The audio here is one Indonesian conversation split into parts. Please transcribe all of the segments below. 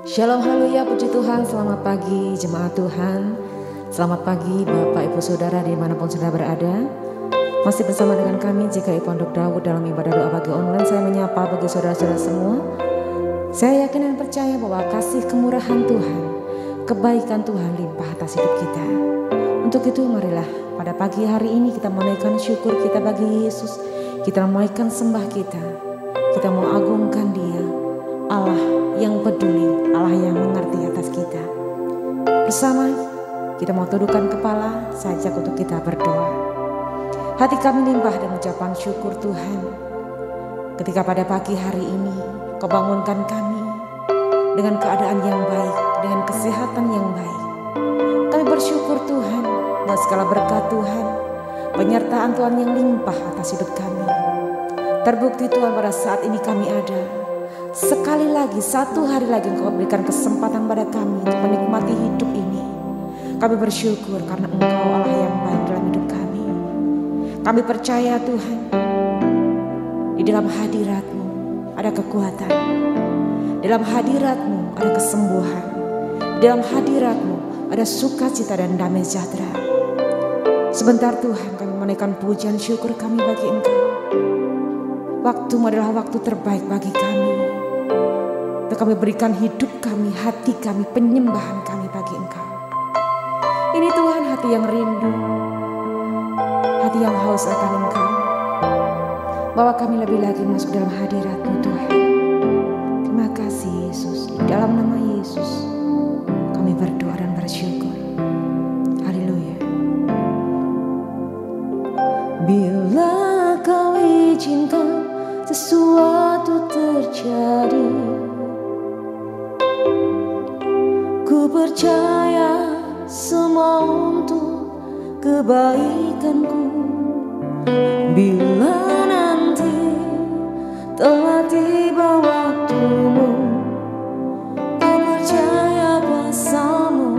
Shalom haleluya, puji Tuhan. Selamat pagi jemaat Tuhan. Selamat pagi Bapak Ibu Saudara dimanapun Saudara berada. Masih bersama dengan kami JKI Pondok Daud dalam ibadah doa pagi online. Saya menyapa bagi saudara-saudara semua. Saya yakin dan percaya bahwa kasih kemurahan Tuhan, kebaikan Tuhan limpah atas hidup kita. Untuk itu marilah pada pagi hari ini kita menaikkan syukur kita bagi Yesus. Kita menaikkan sembah kita. Kita mau agungkan Dia, Allah yang peduli, Allah yang mengerti atas kita. Bersama kita mau tundukkan kepala, saya ajak untuk kita berdoa. Hati kami limpah dan ucapan syukur Tuhan. Ketika pada pagi hari ini Kau bangunkan kami dengan keadaan yang baik, dengan kesehatan yang baik. Kami bersyukur Tuhan atas segala berkat Tuhan, penyertaan Tuhan yang limpah atas hidup kami. Terbukti Tuhan pada saat ini kami ada. Sekali lagi, satu hari lagi Engkau berikan kesempatan pada kami untuk menikmati hidup ini. Kami bersyukur karena Engkau Allah yang baik dalam hidup kami. Kami percaya Tuhan, di dalam hadirat-Mu ada kekuatan. Di dalam hadirat-Mu ada kesembuhan. Di dalam hadirat-Mu ada sukacita dan damai sejahtera. Sebentar Tuhan kami menaikkan pujian syukur kami bagi Engkau. Waktu-Mu adalah waktu terbaik bagi kami. Untuk kami berikan hidup kami, hati kami, penyembahan kami bagi Engkau. Ini Tuhan hati yang rindu, hati yang haus akan Engkau. Bawa kami lebih lagi masuk dalam hadirat-Mu Tuhan. Terima kasih Yesus. Di dalam nama Yesus kami berdoa dan bersyukur. Haleluya. Bila Kau izinkan sesuatu terjadi, ku percaya semua untuk kebaikanku. Bila nanti telah tiba waktu-Mu, ku percaya kuasa-Mu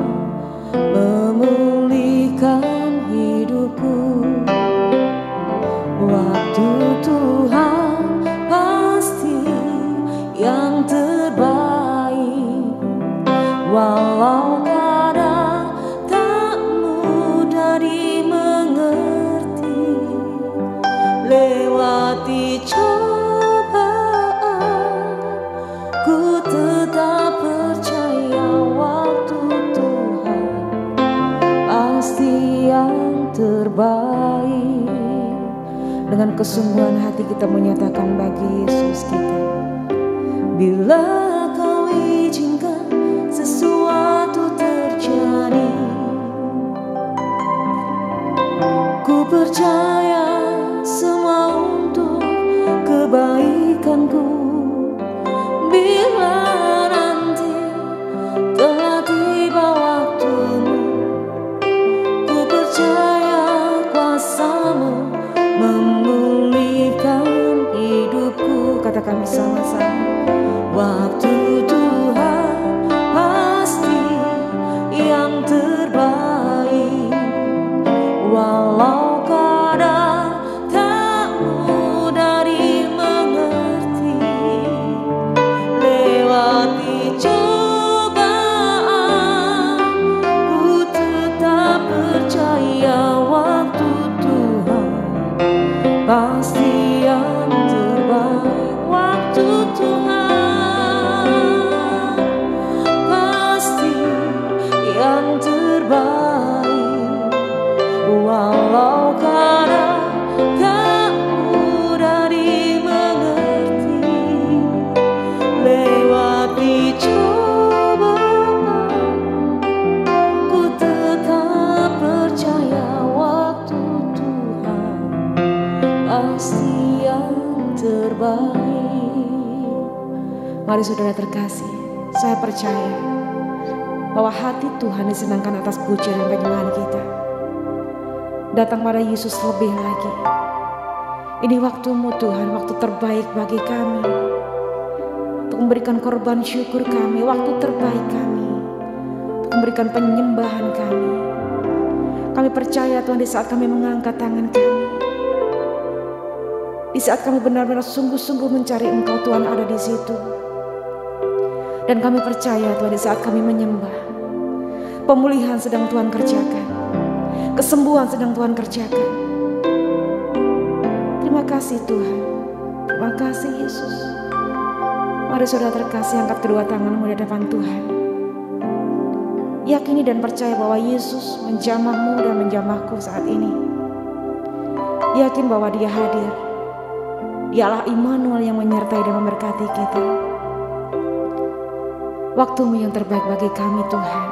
memulihkan hidupku. Waktu Tuhan pasti yang terbaik. Walau kadang tak mudah dimengerti, lewati cobaan, ku tetap percaya waktu Tuhan pasti yang terbaik. Dengan kesungguhan hati kita menyatakan bagi Yesus kita, bila Kau izinkan sesuatu terjadi, ku percaya semua untuk kebaikanku. Bila nanti telah tiba waktu-Mu, ku percaya kuasa-Mu memulihkan hidupku. Katakan bersama-sama, waktu Tuhan pasti yang terbaik. Walau kadang tak mudah dimengerti, lewati cobaan, ku tetap percaya waktu Tuhan pasti yang terbaik. Waktu Tuhan pasti yang terbaik. Walau kadang tak mudah dimengerti, lewati cobaan, ku tetap percaya waktu Tuhan pasti yang terbaik. Mari saudara terkasih, saya percaya bahwa hati Tuhan disenangkan atas pujian dan penyembahan kita. Datang pada Yesus lebih lagi. Ini waktu-Mu Tuhan, waktu terbaik bagi kami untuk memberikan korban syukur kami, waktu terbaik kami untuk memberikan penyembahan kami. Kami percaya Tuhan di saat kami mengangkat tangan kami, di saat kami benar-benar sungguh-sungguh mencari Engkau, Tuhan ada di situ. Dan kami percaya Tuhan, di saat kami menyembah, pemulihan sedang Tuhan kerjakan, kesembuhan sedang Tuhan kerjakan. Terima kasih Tuhan, terima kasih Yesus. Mari saudara terkasih, angkat kedua tanganmu di hadapan Tuhan. Yakini dan percaya bahwa Yesus menjamahmu dan menjamahku saat ini. Yakin bahwa Dia hadir. Dialah Immanuel yang menyertai dan memberkati kita. Waktumu yang terbaik bagi kami Tuhan.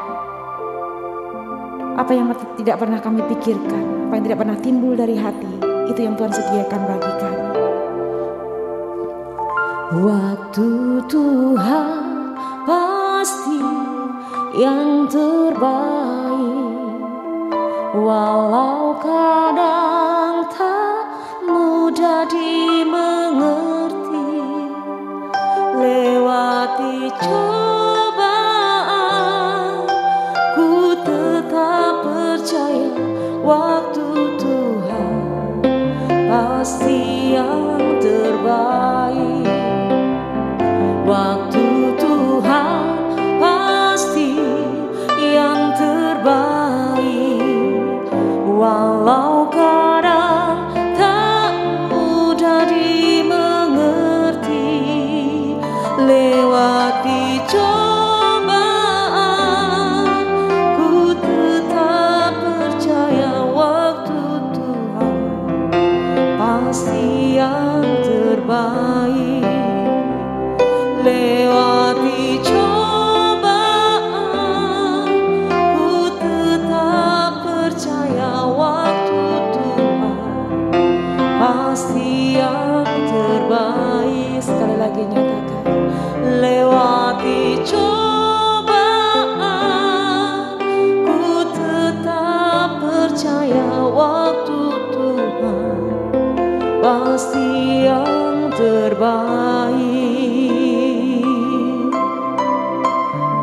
Apa yang tidak pernah kami pikirkan, apa yang tidak pernah timbul dari hati, itu yang Tuhan sediakan bagi kami. Waktu Tuhan pasti yang terbaik, walau kadang tak mudah dimengerti. Lewati cobaan, ku tetap percaya waktu Tuhan pasti yang terbaik. Waktu Tuhan pasti yang terbaik, walau kadang tak mudah dimengerti. Lewati cobaan, ku tetap percaya waktu Tuhan pasti yang terbaik. Lewati cobaan, ku tetap percaya waktu Tuhan pasti yang terbaik. Sekali lagi nyatakan, lewati cobaan, ku tetap percaya waktu Tuhan pasti yang terbaik.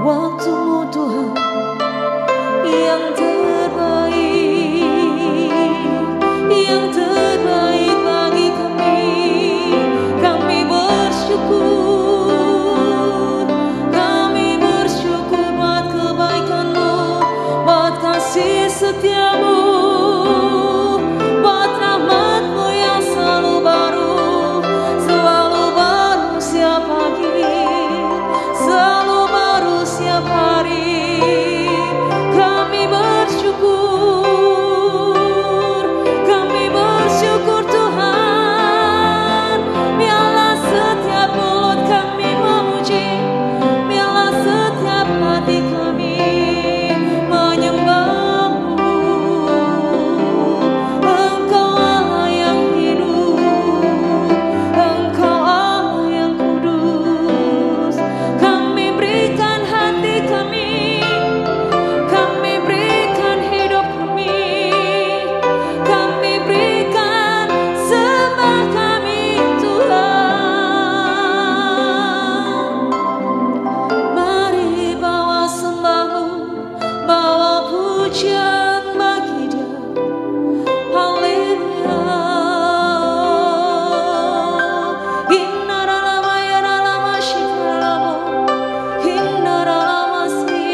Waktumu Tuhan yang terbaik bagi kami. Kami bersyukur buat kebaikan-Mu, buat kasih setia-Mu, buat rahmat-Mu yang selalu baru setiap pagi, selalu baru setiap hari. Kami bersyukur Tuhan. Biarlah setiap mulut kami memuji, biarlah setiap hati kami menyembah-Mu. Engkau Allah yang hidup, Engkau Allah yang kudus. Kami berikan hati kami, kami berikan hidup kami, kami berikan sembah kami Tuhan. Mari bawa sembah-Mu, bawa pujian bagi Dia. Haleluya. Innaralama yaralama shikaralamo, innaralama si,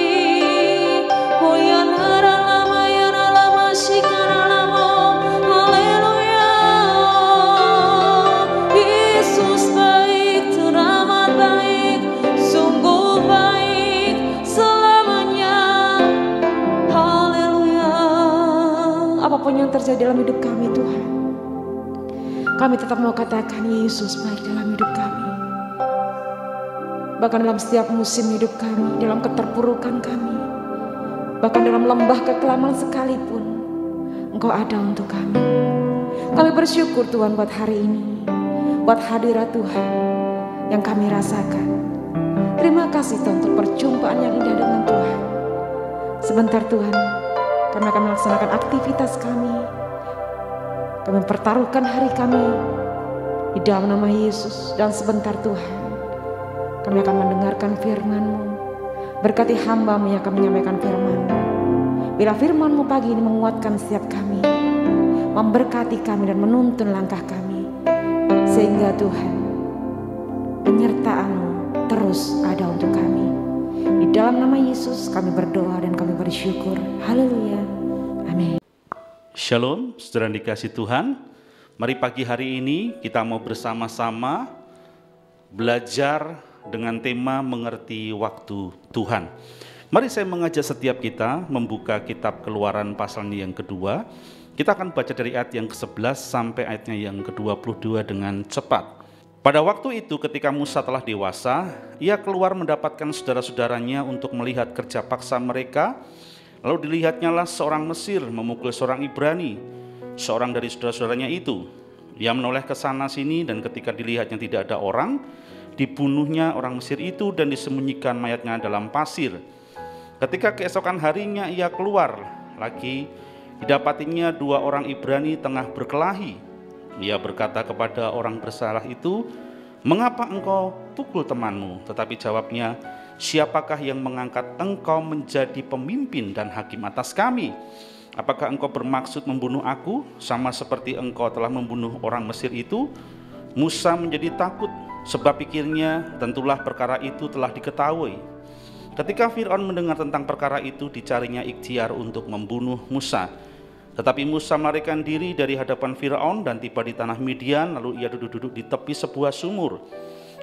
hoyanaralama yaralama shikaralamo. Haleluya. Yesus baik, teramat baik, sungguh baik selamanya. Haleluya. Apapun yang terjadi dalam hidup kami Tuhan, kami tetap mau katakan Yesus baik dalam hidup kami. Bahkan dalam setiap musim hidup kami, dalam keterpurukan kami, bahkan dalam lembah kekelaman sekalipun, Engkau ada untuk kami. Kami bersyukur Tuhan buat hari ini, buat hadirat Tuhan yang kami rasakan. Terima kasih Tuhan untuk perjumpaan yang indah dengan Tuhan. Sebentar Tuhan, kami akan melaksanakan aktivitas kami. Kami mempertaruhkan hari kami di dalam nama Yesus. Dan sebentar Tuhan, kami akan mendengarkan firman-Mu. Berkati hamba-Mu yang akan menyampaikan firman-Mu. Bila firman-Mu pagi ini menguatkan setiap kami, memberkati kami dan menuntun langkah kami, sehingga Tuhan, penyertaan-Mu terus ada untuk kami. dalam nama Yesus kami berdoa dan kami bersyukur. Haleluya. Amin. Shalom, saudara dikasih Tuhan. Mari pagi hari ini kita mau bersama-sama belajar dengan tema mengerti waktu Tuhan. Mari saya mengajak setiap kita membuka kitab Keluaran pasalnya yang kedua. Kita akan baca dari ayat yang ke-11 sampai ayatnya yang ke-22 dengan cepat. Pada waktu itu ketika Musa telah dewasa, ia keluar mendapatkan saudara-saudaranya untuk melihat kerja paksa mereka. Lalu dilihatnyalah seorang Mesir memukul seorang Ibrani, seorang dari saudara-saudaranya itu. Ia menoleh ke sana sini dan ketika dilihatnya tidak ada orang, dibunuhnya orang Mesir itu dan disembunyikan mayatnya dalam pasir. Ketika keesokan harinya ia keluar lagi, didapatinya dua orang Ibrani tengah berkelahi. Ia berkata kepada orang bersalah itu, "Mengapa engkau pukul temanmu?" Tetapi jawabnya, "Siapakah yang mengangkat engkau menjadi pemimpin dan hakim atas kami? Apakah engkau bermaksud membunuh aku, sama seperti engkau telah membunuh orang Mesir itu?" Musa menjadi takut, sebab pikirnya tentulah perkara itu telah diketahui. Ketika Fir'aun mendengar tentang perkara itu, dicarinya ikhtiar untuk membunuh Musa. Tetapi Musa melarikan diri dari hadapan Fir'aun dan tiba di tanah Midian, lalu ia duduk-duduk di tepi sebuah sumur.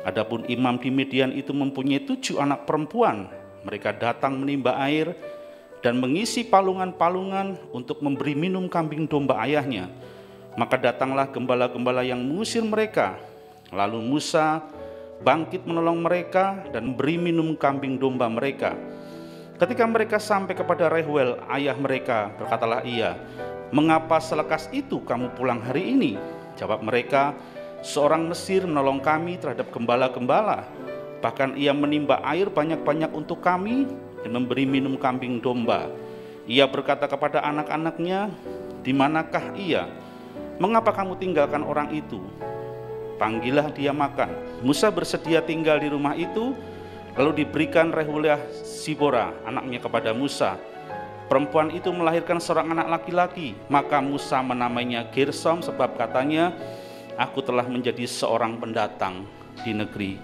Adapun imam di Midian itu mempunyai 7 anak perempuan. Mereka datang menimba air dan mengisi palungan-palungan untuk memberi minum kambing domba ayahnya. Maka datanglah gembala-gembala yang mengusir mereka. Lalu Musa bangkit menolong mereka dan memberi minum kambing domba mereka. Ketika mereka sampai kepada Reuel, ayah mereka, berkatalah ia, "Mengapa selekas itu kamu pulang hari ini?" Jawab mereka, "Seorang Mesir menolong kami terhadap gembala-gembala. Bahkan ia menimba air banyak-banyak untuk kami dan memberi minum kambing domba." Ia berkata kepada anak-anaknya, "Di manakah ia? Mengapa kamu tinggalkan orang itu? Panggillah dia makan." Musa bersedia tinggal di rumah itu. Lalu diberikan Rehulah Sibora, anaknya kepada Musa. Perempuan itu melahirkan seorang anak laki-laki. Maka Musa menamainya Gersom, sebab katanya, "Aku telah menjadi seorang pendatang di negeri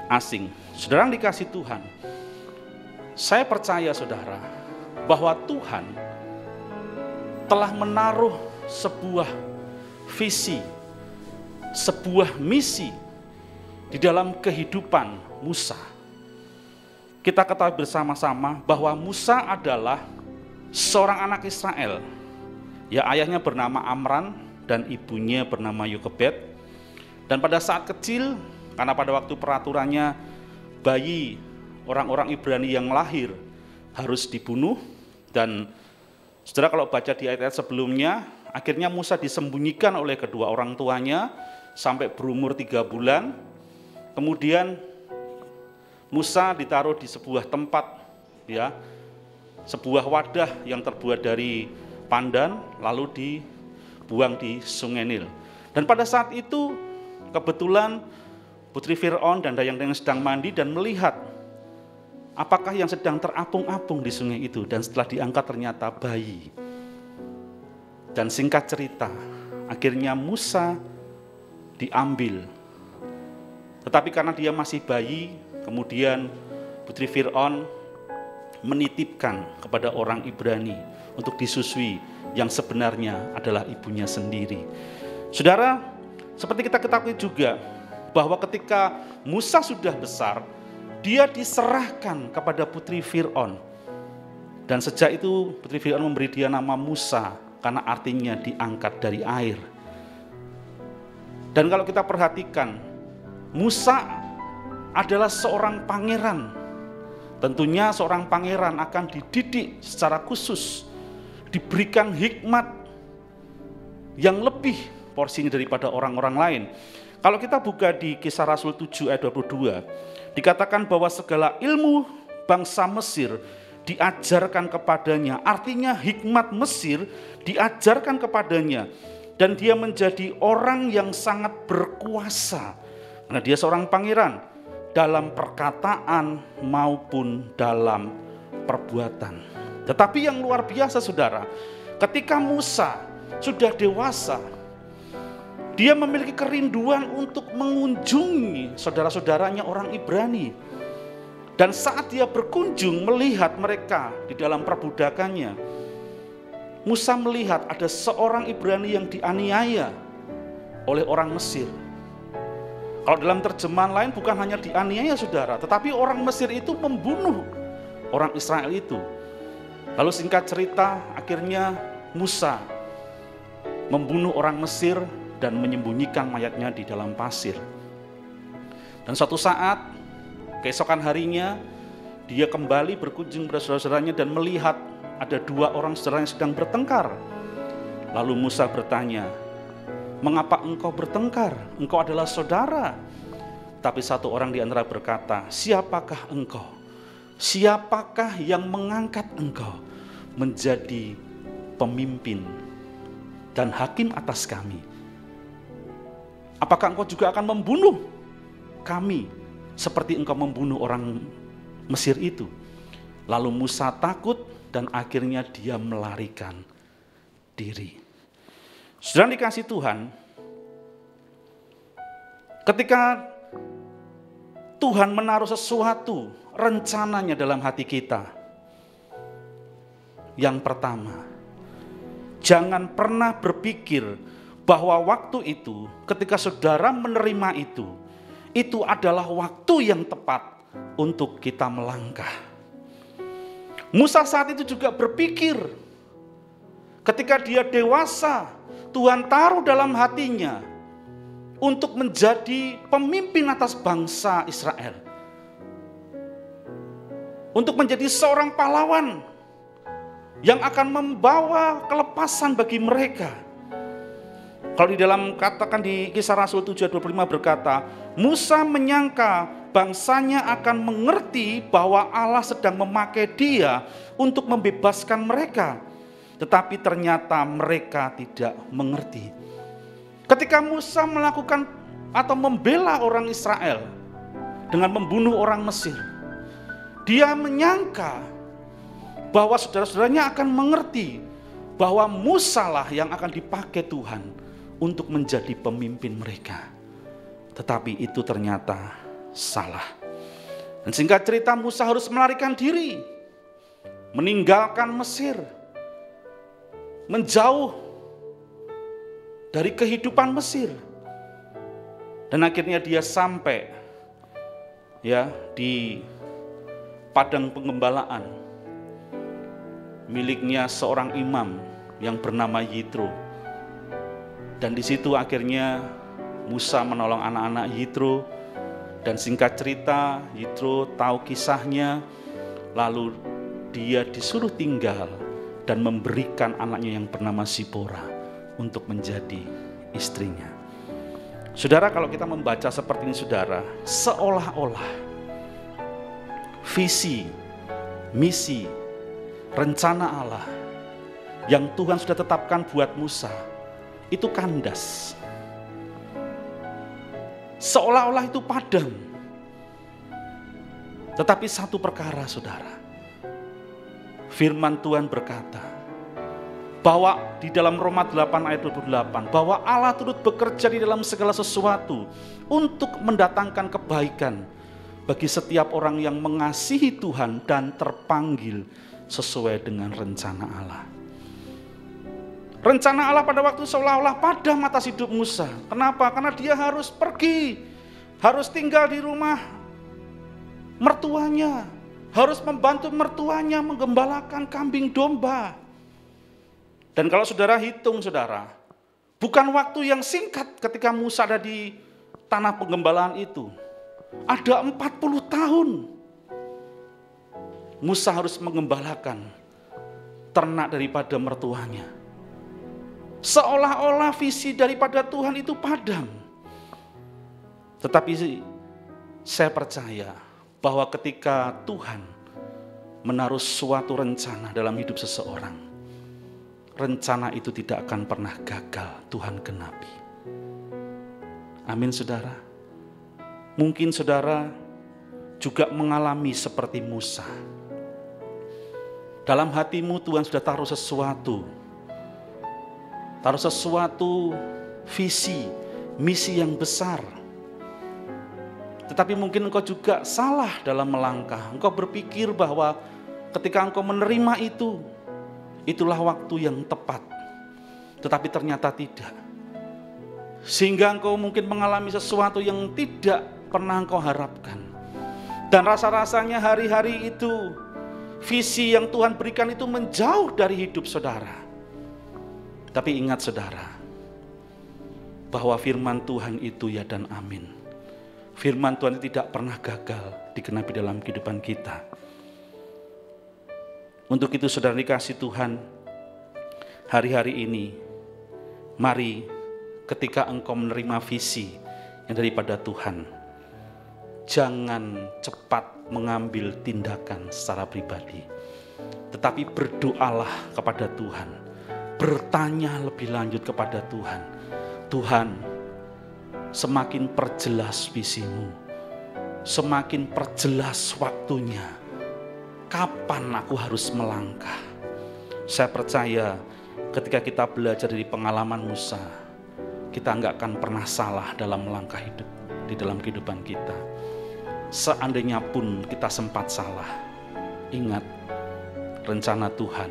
asing." Saudara yang dikasih Tuhan, saya percaya saudara bahwa Tuhan telah menaruh sebuah visi, sebuah misi di dalam kehidupan Musa. Kita ketahui bersama-sama bahwa Musa adalah seorang anak Israel. Ya, ayahnya bernama Amran dan ibunya bernama Yokebed. Dan pada saat kecil, karena pada waktu peraturannya bayi orang-orang Ibrani yang lahir harus dibunuh. Dan saudara kalau baca di ayat-ayat sebelumnya, akhirnya Musa disembunyikan oleh kedua orang tuanya sampai berumur 3 bulan. Kemudian Musa ditaruh di sebuah tempat, ya, sebuah wadah yang terbuat dari pandan, lalu dibuang di Sungai Nil. Dan pada saat itu kebetulan putri Fir'aun dan dayang-dayang sedang mandi dan melihat apakah yang sedang terapung-apung di sungai itu. Dan setelah diangkat ternyata bayi. Dan singkat cerita, akhirnya Musa diambil. Tetapi karena dia masih bayi, kemudian putri Fir'aun menitipkan kepada orang Ibrani untuk disusui, yang sebenarnya adalah ibunya sendiri. Saudara, seperti kita ketahui juga bahwa ketika Musa sudah besar, dia diserahkan kepada putri Fir'aun. Dan sejak itu putri Fir'aun memberi dia nama Musa, karena artinya diangkat dari air. Dan kalau kita perhatikan, Musa adalah seorang pangeran. Tentunya seorang pangeran akan dididik secara khusus, diberikan hikmat yang lebih porsinya daripada orang-orang lain. Kalau kita buka di Kisah Rasul 7 ayat 22, dikatakan bahwa segala ilmu bangsa Mesir diajarkan kepadanya. Artinya hikmat Mesir diajarkan kepadanya. Dan dia menjadi orang yang sangat berkuasa. Karena dia seorang pangeran dalam perkataan maupun dalam perbuatan. Tetapi yang luar biasa saudara, ketika Musa sudah dewasa, dia memiliki kerinduan untuk mengunjungi saudara-saudaranya orang Ibrani. Dan saat dia berkunjung melihat mereka di dalam perbudakannya, Musa melihat ada seorang Ibrani yang dianiaya oleh orang Mesir. Kalau dalam terjemahan lain bukan hanya dianiaya saudara, tetapi orang Mesir itu membunuh orang Israel itu. Lalu singkat cerita, akhirnya Musa membunuh orang Mesir dan menyembunyikan mayatnya di dalam pasir. Dan suatu saat, keesokan harinya, dia kembali berkunjung kepada saudara-saudaranya dan melihat ada dua orang saudara yang sedang bertengkar. Lalu Musa bertanya, "Mengapa engkau bertengkar? Engkau adalah saudara." Tapi satu orang di antara berkata, "Siapakah engkau? Siapakah yang mengangkat engkau menjadi pemimpin dan hakim atas kami? Apakah engkau juga akan membunuh kami seperti engkau membunuh orang Mesir itu?" Lalu Musa takut dan akhirnya dia melarikan diri. Saudara dikasih Tuhan, ketika Tuhan menaruh sesuatu rencananya dalam hati kita, yang pertama, jangan pernah berpikir bahwa waktu itu ketika saudara menerima itu adalah waktu yang tepat untuk kita melangkah. Musa saat itu juga berpikir, ketika dia dewasa, Tuhan taruh dalam hatinya untuk menjadi pemimpin atas bangsa Israel, untuk menjadi seorang pahlawan yang akan membawa kelepasan bagi mereka. Kalau di dalam katakan di Kisah Rasul 7:25 berkata, Musa menyangka bangsanya akan mengerti bahwa Allah sedang memakai dia untuk membebaskan mereka. Tetapi ternyata mereka tidak mengerti. Ketika Musa melakukan atau membela orang Israel dengan membunuh orang Mesir, dia menyangka bahwa saudara-saudaranya akan mengerti bahwa Musa lah yang akan dipakai Tuhan untuk menjadi pemimpin mereka. Tetapi itu ternyata salah. Dan singkat cerita, Musa harus melarikan diri, meninggalkan Mesir, menjauh dari kehidupan Mesir. Dan akhirnya dia sampai di padang pengembalaan miliknya seorang imam yang bernama Yitro. Dan di situ akhirnya Musa menolong anak-anak Yitro. Dan singkat cerita, Yitro tahu kisahnya, lalu dia disuruh tinggal dan memberikan anaknya yang bernama Sipora untuk menjadi istrinya. Saudara, kalau kita membaca seperti ini saudara, seolah-olah visi, misi, rencana Allah yang Tuhan sudah tetapkan buat Musa itu kandas. Seolah-olah itu padam. Tetapi satu perkara saudara, firman Tuhan berkata bahwa di dalam Roma 8 ayat 28, bahwa Allah turut bekerja di dalam segala sesuatu untuk mendatangkan kebaikan bagi setiap orang yang mengasihi Tuhan dan terpanggil sesuai dengan rencana Allah. Rencana Allah pada waktu seolah-olah padam atas hidup Musa. Kenapa? Karena dia harus pergi, harus tinggal di rumah mertuanya, harus membantu mertuanya menggembalakan kambing domba. Dan kalau saudara hitung saudara, bukan waktu yang singkat ketika Musa ada di tanah penggembalaan itu. Ada 40 tahun Musa harus menggembalakan ternak daripada mertuanya. Seolah-olah visi daripada Tuhan itu padam. Tetapi saya percaya bahwa ketika Tuhan menaruh suatu rencana dalam hidup seseorang, rencana itu tidak akan pernah gagal Tuhan genapi. Amin saudara. Mungkin saudara juga mengalami seperti Musa. Dalam hatimu Tuhan sudah taruh sesuatu visi, misi yang besar. Tetapi mungkin engkau juga salah dalam melangkah. Engkau berpikir bahwa ketika engkau menerima itu, itulah waktu yang tepat. Tetapi ternyata tidak. Sehingga engkau mungkin mengalami sesuatu yang tidak pernah engkau harapkan. Dan rasa-rasanya hari-hari itu, visi yang Tuhan berikan itu menjauh dari hidup saudara. Tapi ingat saudara, bahwa firman Tuhan itu ya dan amin. Firman Tuhan itu tidak pernah gagal digenapi dalam kehidupan kita. Untuk itu saudara dikasih Tuhan, hari-hari ini, mari ketika engkau menerima visi yang daripada Tuhan, jangan cepat mengambil tindakan secara pribadi. Tetapi berdoalah kepada Tuhan. Bertanya lebih lanjut kepada Tuhan. Tuhan, semakin perjelas visimu. Semakin perjelas waktunya. Kapan aku harus melangkah? Saya percaya ketika kita belajar dari pengalaman Musa, kita nggak akan pernah salah dalam melangkah hidup di dalam kehidupan kita. Seandainya pun kita sempat salah, ingat, rencana Tuhan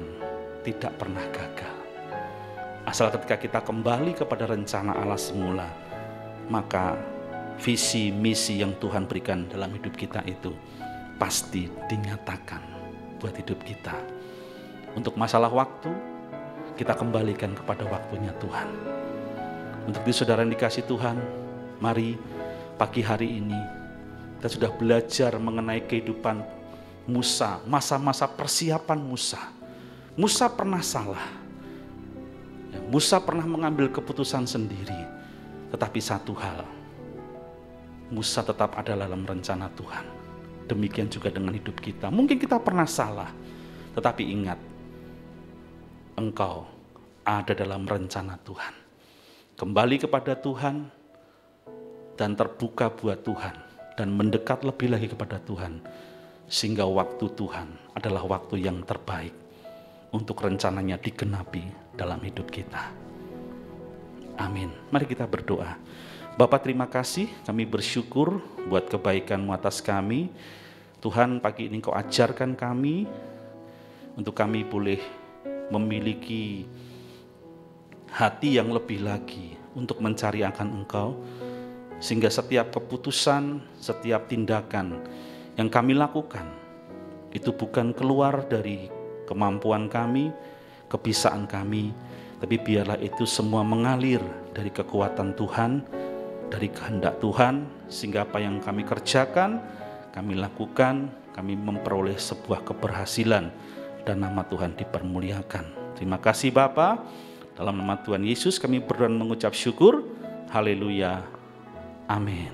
tidak pernah gagal. Asal ketika kita kembali kepada rencana Allah semula, maka visi misi yang Tuhan berikan dalam hidup kita itu pasti dinyatakan buat hidup kita. Untuk masalah waktu, kita kembalikan kepada waktunya Tuhan. Untuk itu saudara yang dikasih Tuhan, mari pagi hari ini kita sudah belajar mengenai kehidupan Musa, masa-masa persiapan Musa. Musa pernah salah. Musa pernah mengambil keputusan sendiri. Tetapi satu hal, Musa tetap ada dalam rencana Tuhan. Demikian juga dengan hidup kita. Mungkin kita pernah salah, tetapi ingat, engkau ada dalam rencana Tuhan. Kembali kepada Tuhan dan terbuka buat Tuhan. Dan mendekat lebih lagi kepada Tuhan. Sehingga waktu Tuhan adalah waktu yang terbaik untuk rencananya digenapi dalam hidup kita. Amin. Mari kita berdoa. Bapa, terima kasih, kami bersyukur buat kebaikan-Mu atas kami. Tuhan, pagi ini Kau ajarkan kami untuk kami boleh memiliki hati yang lebih lagi untuk mencari akan Engkau. Sehingga setiap keputusan, setiap tindakan yang kami lakukan, itu bukan keluar dari kemampuan kami, kebisaan kami, tapi biarlah itu semua mengalir dari kekuatan Tuhan, dari kehendak Tuhan, sehingga apa yang kami kerjakan, kami lakukan, kami memperoleh sebuah keberhasilan, dan nama Tuhan dipermuliakan. Terima kasih Bapa, dalam nama Tuhan Yesus kami berdoa mengucap syukur. Haleluya. Amin.